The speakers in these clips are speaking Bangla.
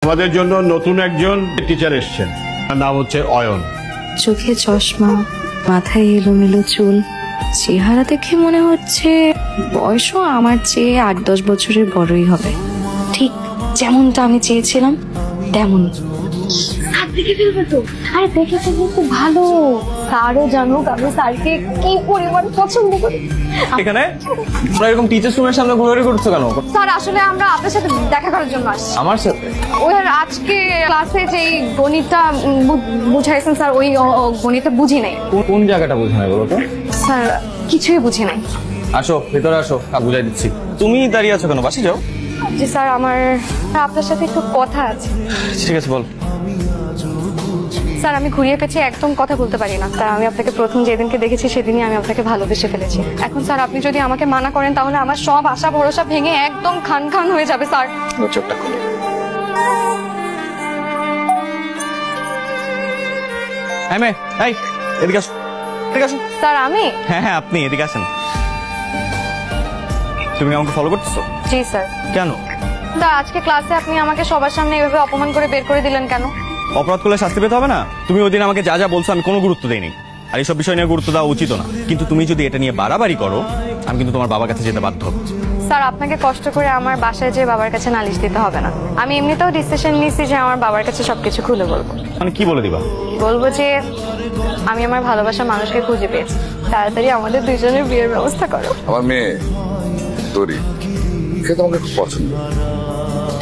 আমাদের জন্য নতুন একজন টিচার এসেছেন, তার নাম হচ্ছে অয়ন। চোখে চশমা, মাথায় এলোমেলো চুল, চেহারা দেখে মনে হচ্ছে বয়সও আমার চেয়ে 8-10 বছরের বড়ই হবে। ঠিক যেমনটা আমি চেয়েছিলাম তেমন। দেখে ফেলবে তো, আরে দেখে ফেলবে তো ভালো। স্যারও জানুক আমি স্যারকে কি পরিমাণ পছন্দ করি। এখানে তোমরা এরকম টিচার্স রুমের সামনে ঘোরাঘুরি করছো কেন? স্যার আসলে আমরা আপনার সাথে দেখা করার জন্য আসছি। আমার সাথে? ওই আজকে ক্লাসে যে গণিতটা বুঝাইছেন স্যার, ওই গণিতটা বুঝি নাই। কোন জায়গাটা বুঝে নাই বলো তো? স্যার কিছুই বুঝি নাই। আসো ভেতরে আসো, বুঝাই দিচ্ছি। তুমি দাঁড়িয়ে আছো কেন? বাসে যাও। জি স্যার, আমার আপনার সাথে একটু কথা আছে। ঠিক আছে বল। স্যার আমি ঘুরিয়ে পেঁচিয়ে একদম কথা বলতে পারি না স্যার। আমি আপনাকে প্রথম যেদিনকে দেখেছি সেদিনই আমি আপনাকে ভালোবেসে ফেলেছি। এখন স্যার আপনি যদি আমাকে মানা করেন তাহলে আমার সব আশা ভরসা ভেঙে একদম খান খান হয়ে যাবে স্যার। চোখটা খুলে। হ্যাঁ মে, এই এদিকে আসো, এদিকে আসো। স্যার আমি? হ্যাঁ হ্যাঁ আপনি এদিকে আসেন। তুমি আমাকে ফলো করতেছো? জি স্যার। কেন? স্যার আজকে ক্লাসে আপনি আমাকে সবার সামনে এভাবে অপমান করে বের করে দিলেন কেন? অপরাধ করলে শাস্তি পেতে হবে না? তুমি ওই দিন আমাকে যা যা বলছো আমি কোনো গুরুত্ব দেইনি, আর এইসব বিষয় নিয়ে গুরুত্ব দেওয়া উচিত না। কিন্তু তুমি যদি এটা নিয়ে বাড়াবাড়ি করো আমি কিন্তু তোমার বাবার কাছে যেতে বাধ্য হব। স্যার আপনাকে কষ্ট করে আমার বাসায় যেয়ে বাবার কাছে নালিশ দিতে হবে না। আমি এমনিতেও ডিসিশন নিয়েছি যে আমার বাবার কাছে সবকিছু খুলে বলবো। মানে কি বলে দিবা? বলবো যে আমি আমার ভালোবাসার মানুষকে খুঁজে পেয়েছি, তাড়াতাড়ি আমাদের দুইজনের বিয়ের ব্যবস্থা করো। আমার মেয়ে তরি, সে তোমাকে খুব পছন্দ।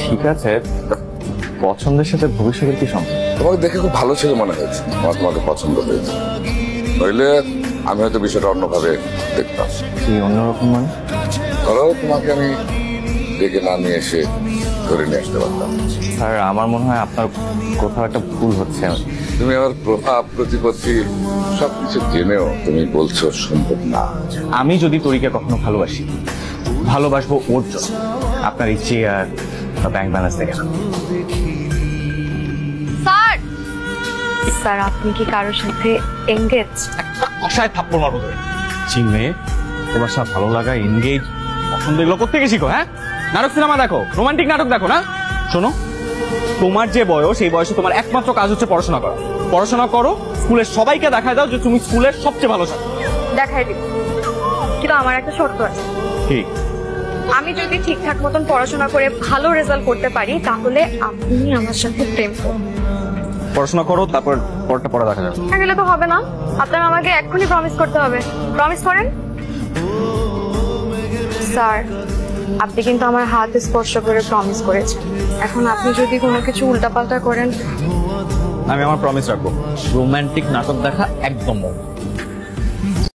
ঠিক আছে, পছন্দের সাথে ভবিষ্যতের কি সম্পর্ক? তোমাকে দেখে খুব ভালো ছেলে মনে হয়েছে, আমার তোমাকে পছন্দ হয়েছে। নইলে আমি হয়তো বিষয়টা অন্যভাবে দেখতাম। কি অন্যরকম মানে? ধরো তোমাকে আমি ডেকে না নিয়ে এসে ধরে নিয়ে আসতে পারতাম। স্যার আমার মনে হয় আপনার কোথাও একটা ভুল হচ্ছে। তুমি আমার প্রভাব প্রতিপত্তি সবকিছু জেনেও তুমি বলছো সম্ভব না। আমি যদি তরিকে কখনো ভালোবাসবো ওর জন্য, আপনার এই চেয়ার বা ব্যাংক ব্যালেন্স দেখে না। স্যার স্যার আপনি কি কারোর সাথে এঙ্গেজ? কষায় থাপ্পড় মারবো ধরে। চিনমে, তোমার সাথে ভালো লাগা, এনগেজ, পছন্দ এগুলো কোত্থেকে শিখো? হ্যাঁ, নাটক সিনেমা দেখো, রোমান্টিক নাটক দেখো না? শোনো, তোমার যে বয়স এই বয়সে তোমার একমাত্র কাজ হচ্ছে পড়াশোনা করা। পড়াশোনা করো, স্কুলের সবাইকে দেখায় দাও যে তুমি স্কুলের সবচেয়ে ভালো ছাত্র। দেখাই দিব, কিন্তু আমার একটা শর্ত আছে। ঠিক? আমি যদি ঠিকঠাক মতন পড়াশোনা করে ভালো রেজাল্ট করতে পারি তাহলে আপনি আমার সাথে প্রেম করুন। পড়াশোনা করো, তারপর পরটা পড়া দেখা যাবে। না গেলে তো হবে না, আপনার আমাকে এক্ষুনি প্রমিস করতে হবে। প্রমিস করেন। স্যার আপনি কিন্তু আমার হাত স্পর্শ করে প্রমিস করেছেন, এখন আপনি যদি কোনো কিছু উল্টাপাল্টা করেন। আমি আমার প্রমিস রাখবো, রোমান্টিক নাটক দেখা একদম বন্ধ।